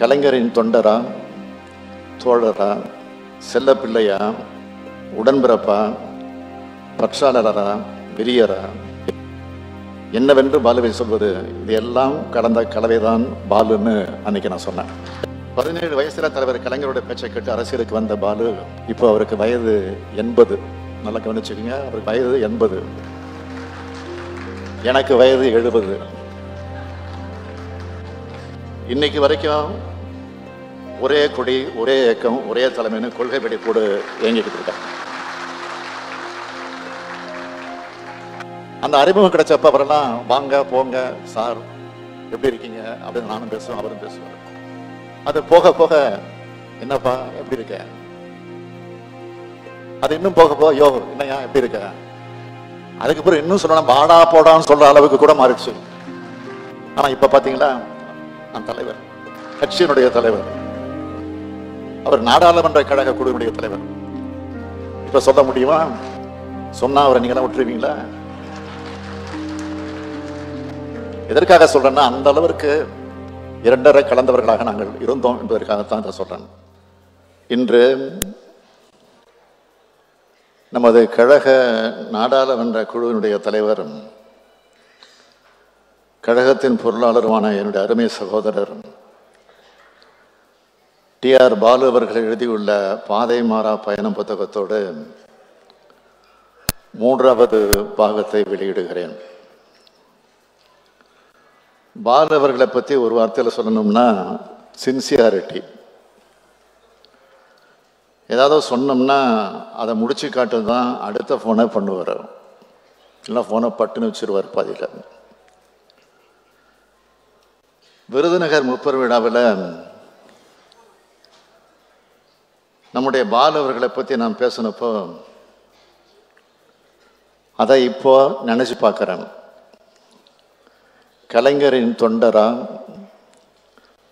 கலைஞரின் தொண்டரா, தோழரா, செல்ல பிள்ளையா, உடன்பிறப்பா, பற்றாளரா, வெறியரா, என்னவென்று பாலுவை சொல்வது, இது எல்லாம் கடந்த கலவைதான் பாலுன்னு அன்னைக்கு நான் சொன்னேன். 17 வயசுல தலைவர் கலைஞருடைய பேச்சை கேட்டு அரசியலுக்கு வந்த பாலு இப்போ அவருக்கு வயது 80. நல்லா கவனிச்சுக்கோங்க, அவருக்கு வயது 80, எனக்கு வயது 70. இன்னைக்கு வரைக்கும் ஒரே கொடி, ஒரே இயக்கம், ஒரே தலைமைன்னு கொள்கை வெடிப்போடு இயங்கிக்கிட்டு இருக்காங்க. அந்த அறிமுகம் கிடைச்சப்ப அவரெல்லாம் வாங்க போங்க சார் எப்படி இருக்கீங்க அப்படின்னு நானும் பேசுவேன், அவரும் பேசுவார். அது போக போக என்னப்பா எப்படி இருக்க, அது இன்னும் போக போக யோ என்னையா எப்படி இருக்க, அதுக்கப்புறம் இன்னும் சொல்லணும் பாடா போடான்னு சொல்ற அளவுக்கு கூட மாறிடுச்சு. ஆனா இப்ப பாத்தீங்களா, நான் தலைவர், கட்சியினுடைய தலைவர், அவர் நாடாளுமன்ற கழக குழுவினுடைய தலைவர். இப்ப சொல்ல முடியுமா? சொன்னா அவரை நீங்க விட்டுருவீங்களா? எதற்காக சொல்றேன்னா, அந்த அளவிற்கு இரண்டரை கலந்தவர்களாக நாங்கள் இருந்தோம் என்பதற்காகத்தான் இதை சொல்றேன். இன்று நமது கழக நாடாளுமன்ற குழுவினுடைய தலைவர், கழகத்தின் பொருளாளருமான என்னுடைய அருமை சகோதரர் டி.ஆர். பாலு அவர்கள் எழுதியுள்ள பாதை மாறா பயணம் புத்தகத்தோடு 3வது பாகத்தை வெளியிடுகிறேன். பாலு அவர்களை பற்றி ஒரு வார்த்தையில் சொல்லணும்னா சின்சியாரிட்டி. ஏதாவது சொன்னோம்னா அதை முடிச்சு காட்டு தான் அடுத்த ஃபோனை பண்ணுவார், இல்லை ஃபோனை பட்டுன்னு வச்சிருவார் பாதியில். விருதுநகர் முப்பெரும் விழாவில் நம்முடைய பாலு அவர்களை பற்றி நான் பேசினப்போ அதை இப்போ நினைச்சு பார்க்குறேன். கலைஞரின் தொண்டரா,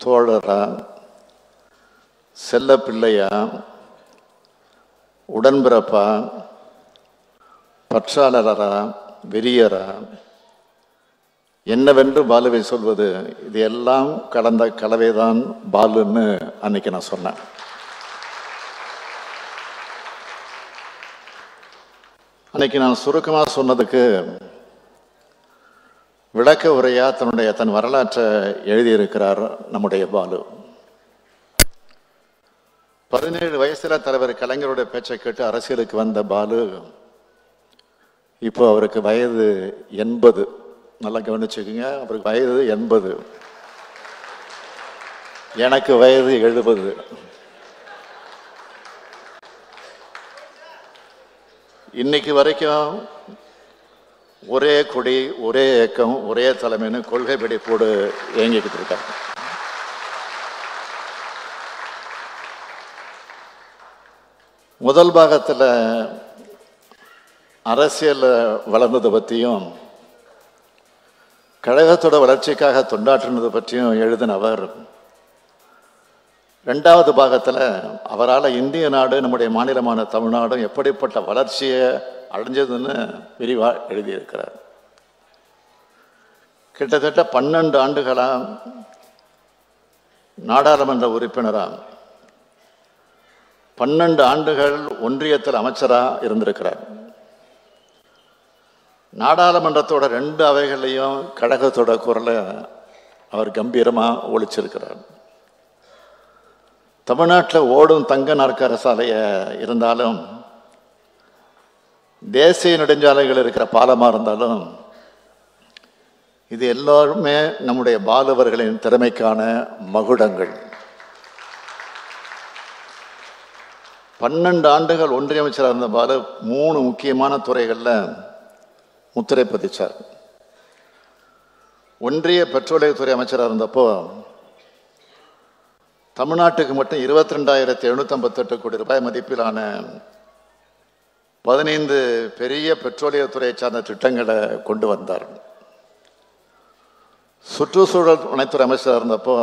தோழரா, செல்ல பிள்ளையா, உடன்பிறப்பா, பற்றாளரா, வெறியரா, என்னவென்று பாலுவை சொல்வது, இது எல்லாம் கடந்த கலவைதான் பாலுன்னு அன்னைக்கு நான் சொன்னேன். அன்னைக்கு நான் சுருக்கமாக சொன்னதுக்கு விளக்க உரையா தன் வரலாற்றை எழுதியிருக்கிறார் நம்முடைய பாலு. 17 வயசுல தலைவர் கலைஞருடைய பேச்சை கேட்டு அரசியலுக்கு வந்த பாலு இப்போ அவருக்கு வயது 80. நல்லா கவனிச்சுக்கோங்க, அவருக்கு வயது 80, எனக்கு வயது 70. இன்னைக்கு வரைக்கும் ஒரே கொடி, ஒரே இயக்கம், ஒரே தலைமைன்னு கொள்கை வெடிப்போடு இயங்கிக்கிட்டு இருக்காங்க. முதல் பாகத்தில் அரசியல் வளர்ந்ததை பற்றியும் கழகத்தோட வளர்ச்சிக்காக தொண்டாற்றினதை பற்றியும் எழுதினவர் 2வது பாகத்தில் அவரால் இந்திய நாடு, நம்முடைய மாநிலமான தமிழ்நாடும் எப்படிப்பட்ட வளர்ச்சியை அடைஞ்சதுன்னு விரிவாக எழுதியிருக்கிறார். கிட்டத்தட்ட 12 ஆண்டுகளாக நாடாளுமன்ற உறுப்பினராக, 12 ஆண்டுகள் ஒன்றியத்தில் அமைச்சராக இருந்திருக்கிறார். நாடாளுமன்றத்தோட 2 அவைகளையும் கழகத்தோட குரலை அவர் கம்பீரமாக ஒழிச்சிருக்கிறார். தமிழ்நாட்டில் ஓடும் தங்க நாற்கார சாலையை இருந்தாலும், தேசிய நெடுஞ்சாலைகள் இருக்கிற பாலமாக இருந்தாலும், இது எல்லாருமே நம்முடைய பாலுவர்களின் திறமைக்கான மகுடங்கள். 12 ஆண்டுகள் ஒன்றிய அமைச்சராக இருந்த பாலு 3 முக்கியமான துறைகளில் முத்திரை பதிச்சார். ஒன்றிய பெட்ரோலியத்துறை அமைச்சராக இருந்தப்போ தமிழ்நாட்டுக்கு மட்டும் 22,758 கோடி ரூபாய் மதிப்பிலான 15 பெரிய பெட்ரோலியத்துறையை சார்ந்த திட்டங்களை கொண்டு வந்தார். சுற்றுச்சூழல் துணைத்துறை அமைச்சராக இருந்தப்போ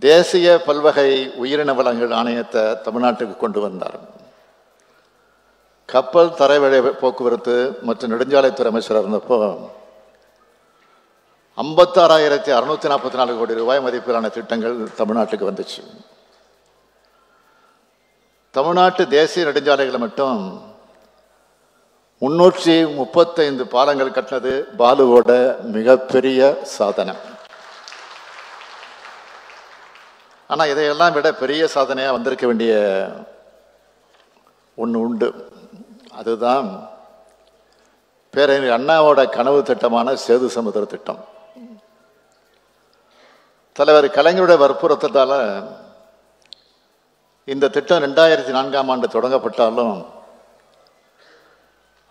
தேசிய பல்வகை உயிரின வளங்கள் ஆணையத்தை தமிழ்நாட்டுக்கு கொண்டு வந்தார். கப்பல் தரைவழி போக்குவரத்து மற்றும் நெடுஞ்சாலைத்துறை அமைச்சராக இருந்தப்போ 56,644 கோடி ரூபாய் மதிப்பிலான திட்டங்கள் தமிழ்நாட்டுக்கு வந்துச்சு. தமிழ்நாட்டு தேசிய நெடுஞ்சாலைகளை மட்டும் 335 பாலங்கள் கட்டினது பாலுவோட மிகப்பெரிய சாதனை. ஆனால் இதையெல்லாம் விட பெரிய சாதனையாக வந்திருக்க வேண்டிய ஒன்று உண்டு. அதுதான் பேரறிஞர் அண்ணாவோட கனவு திட்டமான சேது சமுத்திர திட்டம். தலைவர் கலைஞருடைய வற்புறுத்தத்தால் இந்த திட்டம் 2004ஆம் ஆண்டு தொடங்கப்பட்டாலும்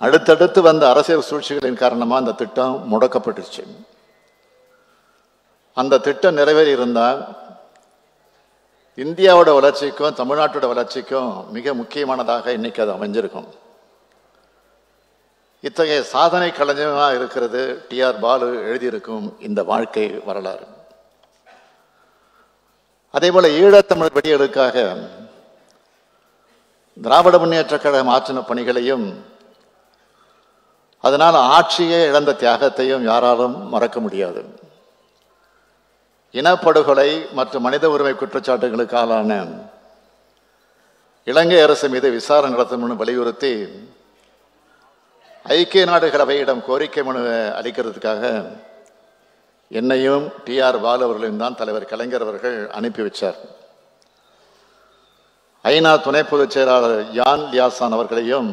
அடுத்தடுத்து வந்த அரசியல் சூழ்ச்சிகளின் காரணமாக அந்த திட்டம் முடக்கப்பட்டுச்சு. அந்த திட்டம் நிறைவேறி இருந்தால் இந்தியாவோட வளர்ச்சிக்கும் தமிழ்நாட்டோட வளர்ச்சிக்கும் மிக முக்கியமானதாக இன்னைக்கு அது அமைஞ்சிருக்கும். இத்தகைய சாதனை கலைஞராக இருக்கிறது டி.ஆர். பாலு எழுதியிருக்கும் இந்த வாழ்க்கை வரலாறு. அதே போல ஈழத்தமிழ் வெடிகளுக்காக திராவிட முன்னேற்ற கழகம் ஆற்றின பணிகளையும் அதனால் ஆட்சியே இழந்த தியாகத்தையும் யாராலும் மறக்க முடியாது. இனப்படுகொலை மற்றும் மனித உரிமை குற்றச்சாட்டுகளுக்கு ஆளான இலங்கை அரசு மீது விசாரணை நடத்தணும்னு வலியுறுத்தி ஐக்கிய நாடுகள் அவையிடம் கோரிக்கை மனு அளிக்கிறதுக்காக என்னையும் டி.ஆர். பாலு அவர்களையும் தான் தலைவர் கலைஞர் அவர்கள் அனுப்பி வச்சார். ஐநா துணை பொதுச் செயலாளர் யான் லியாசான் அவர்களையும்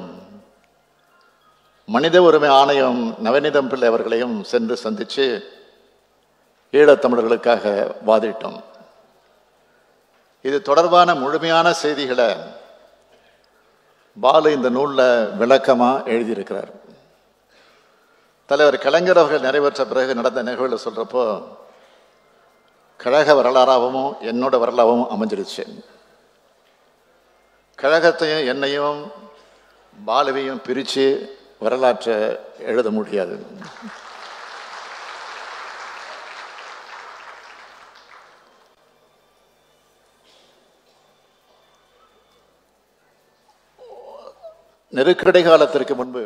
மனித உரிமை ஆணையம் நவநீதம் பிள்ளை அவர்களையும் சென்று சந்தித்து ஈழத்தமிழர்களுக்காக வாதிட்டோம். இது தொடர்பான முழுமையான செய்திகளை பாலு இந்த நூலில் விளக்கமாக எழுதியிருக்கிறார். தலைவர் கலைஞர் அவர்கள் நிறைவேற்ற பிறகு நடந்த நிகழ்வுகளை சொல்கிறப்போ கழக வரலாறாகவும் என்னோட வரலாறாகவும் அமைஞ்சிருச்சு. கழகத்தையும் என்னையும் பாலுவையும் பிரித்து வரலாற்றை எழுத முடியாது. நெருக்கடி காலத்திற்கு முன்பு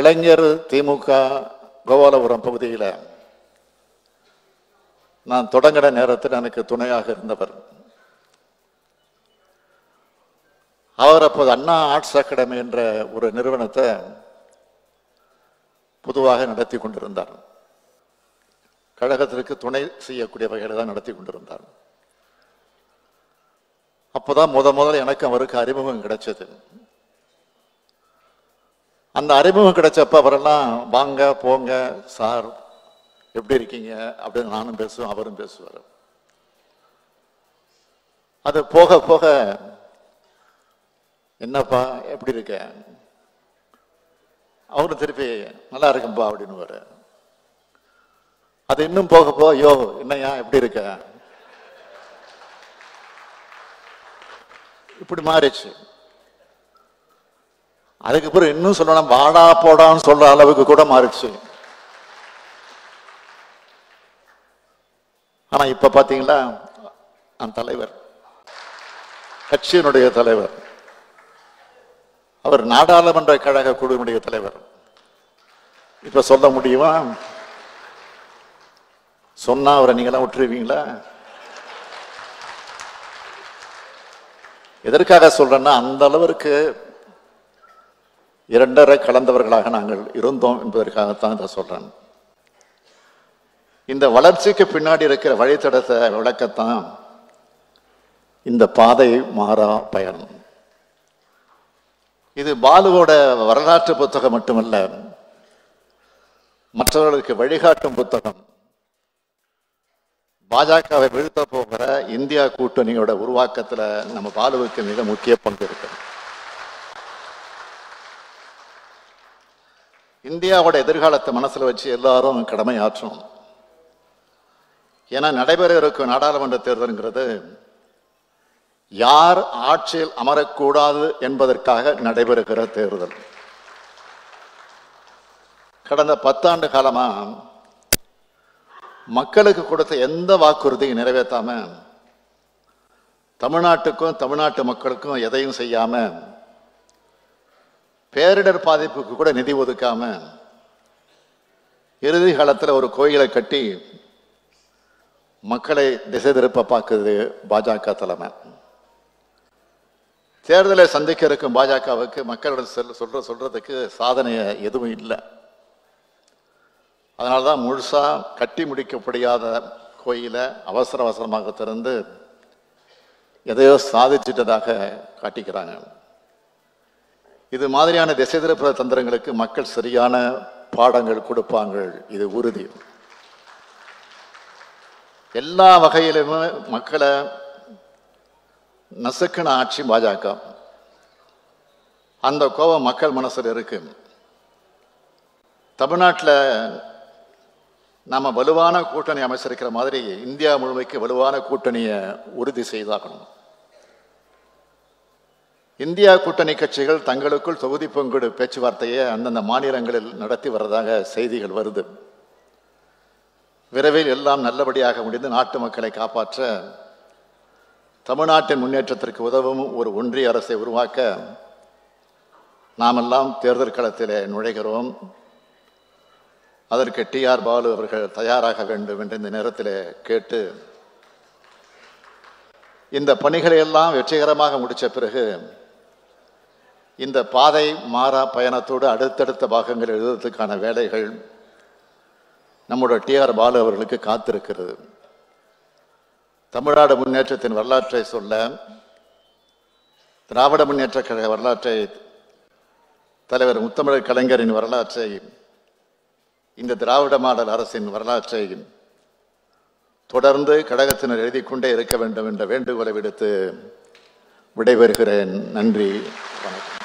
இளைஞர் திமுக கோபாலபுரம் பகுதியில் நான் தொடங்கின நேரத்தில் எனக்கு துணையாக இருந்தவர். அவர் அப்போது அண்ணா ஆர்ட்ஸ் அகாடமி என்ற ஒரு நிறுவனத்தை பொதுவாக நடத்தி கொண்டிருந்தார். கழகத்திற்கு துணை செய்யக்கூடிய வகையில் தான் நடத்தி கொண்டிருந்தார். அப்போதான் முதல்ல எனக்கு அவருக்கு அறிமுகம் கிடைச்சது. அந்த அறிமுகம் கிடைச்சப்ப அவரெல்லாம் வாங்க போங்க சார் எப்படி இருக்கீங்க அப்படின்னு நானும் பேசுவேன், அவரும் பேசுவார். அது போக போக என்னப்பா எப்படி இருக்க, அவரும் திருப்பி நல்லா இருக்கும்பா அப்படின்னு. அது இன்னும் போக போக யோ என்னையா எப்படி இருக்க இப்படி மாறிச்சு. அதுக்கப்புறம் இன்னும் சொல்லணும் வாடா போடான்னு சொல்ற அளவுக்கு கூட மாறிடுச்சு. ஆனா இப்ப பாத்தீங்களா அந்த தலைவர் கட்சியினுடைய தலைவர், அவர் நாடாளுமன்ற கழக குழுவினுடைய தலைவர். இப்ப சொல்ல முடியுமா? சொன்னா அவரை நீங்களாம் விட்டுருவீங்களா? எதற்காக சொல்றேன்னா அந்த அளவிற்கு இரண்டரை கலந்தவர்களாக நாங்கள் இருந்தோம் என்பதற்காகத்தான் இதை சொல்றேன். இந்த வளர்ச்சிக்கு பின்னாடி இருக்கிற வழித்தடத்தை விளக்கத்தான் இந்த பாதை மாறா பயணம். இது பாலுவோட வரலாற்று புத்தகம் மட்டுமல்ல, மற்றவர்களுக்கு வழிகாட்டும் புத்தகம். பாஜகவை வீழ்த்த போகிற இந்தியா கூட்டணியோட உருவாக்கத்துல நம்ம பாலுவுக்கு மிக முக்கிய பங்கு இருக்கு. இந்தியாவோட எதிர்காலத்தை மனசுல வச்சு எல்லாரும் கடமையாற்றணும். ஏன்னா நடைபெற இருக்கும் நாடாளுமன்ற தேர்தல்ங்கிறது யார் ஆட்சியில் அமரக்கூடாது என்பதற்காக நடைபெறுகிற தேர்தல். கடந்த 10 ஆண்டு காலமா மக்களுக்கு கொடுத்த எந்த வாக்குறுதியும் நிறைவேற்றாம, தமிழ்நாட்டுக்கும் தமிழ்நாட்டு மக்களுக்கும் எதையும் செய்யாம பேரிடர் பாதிப்புக்கு கூட நிதி ஒதுக்காம இறுதி காலத்தில் ஒரு கோயிலை கட்டி மக்களை திசை திருப்ப பார்க்குது பாஜக தலைமை. தேர்தலை சந்திக்க இருக்கும் பாஜகவுக்கு மக்களிடம் சொல்றதுக்கு சாதனை எதுவும் இல்லை. அதனால்தான் முழுசா கட்டி முடிக்க முடியாத கோயிலை அவசரமாக திறந்து எதையோ சாதிச்சிட்டதாக காட்டிக்கிறாங்க. இது மாதிரியான திசை திருப்புற தந்திரங்களுக்கு மக்கள் சரியான பாடங்கள் கொடுப்பாங்க, இது உறுதி. எல்லா வகையிலுமே மக்களை நசுக்கின ஆட்சி பாஜக. அந்த கோபம் மக்கள் மனசில் இருக்கு. தமிழ்நாட்டில் நம்ம வலுவான கூட்டணி அமைச்சிருக்கிற மாதிரி இந்தியா முழுமைக்கு வலுவான கூட்டணியை உறுதி செய்தாகணும். இந்தியா கூட்டணி கட்சிகள் தங்களுக்குள் தொகுதி பங்கீடு பேச்சுவார்த்தையை அந்தந்த மாநிலங்களில் நடத்தி வர்றதாக செய்திகள் வருது. விரைவில் எல்லாம் நல்லபடியாக முடிந்து நாட்டு மக்களை காப்பாற்ற தமிழ்நாட்டின் முன்னேற்றத்திற்கு உதவும் ஒரு ஒன்றிய அரசை உருவாக்க நாமெல்லாம் தேர்தல் களத்திலே நுழைகிறோம். அதற்கு டி.ஆர். பாலு அவர்கள் தயாராக வேண்டும் என்று இந்த நேரத்தில் கேட்டு, இந்த பணிகளை எல்லாம் வெற்றிகரமாக முடித்த பிறகு இந்த பாதை மாறா பயணத்தோடு அடுத்தடுத்த பாகங்கள் எழுதுவதற்கான வேலைகள் நம்முடைய டி.ஆர். பாலு அவர்களுக்கு காத்திருக்கிறது. தமிழ்நாடு முன்னேற்றத்தின் வரலாற்றை சொல்ல, திராவிட முன்னேற்ற கழக வரலாற்றை, தலைவர் முத்தமிழர் கலைஞரின் வரலாற்றை, இந்த திராவிட மாடல் அரசின் வரலாற்றை தொடர்ந்து கழகத்தினர் எழுதி கொண்டே இருக்க வேண்டும் என்ற வேண்டுகோளை விடுத்து விடைபெறுகிறேன். நன்றி, வணக்கம்.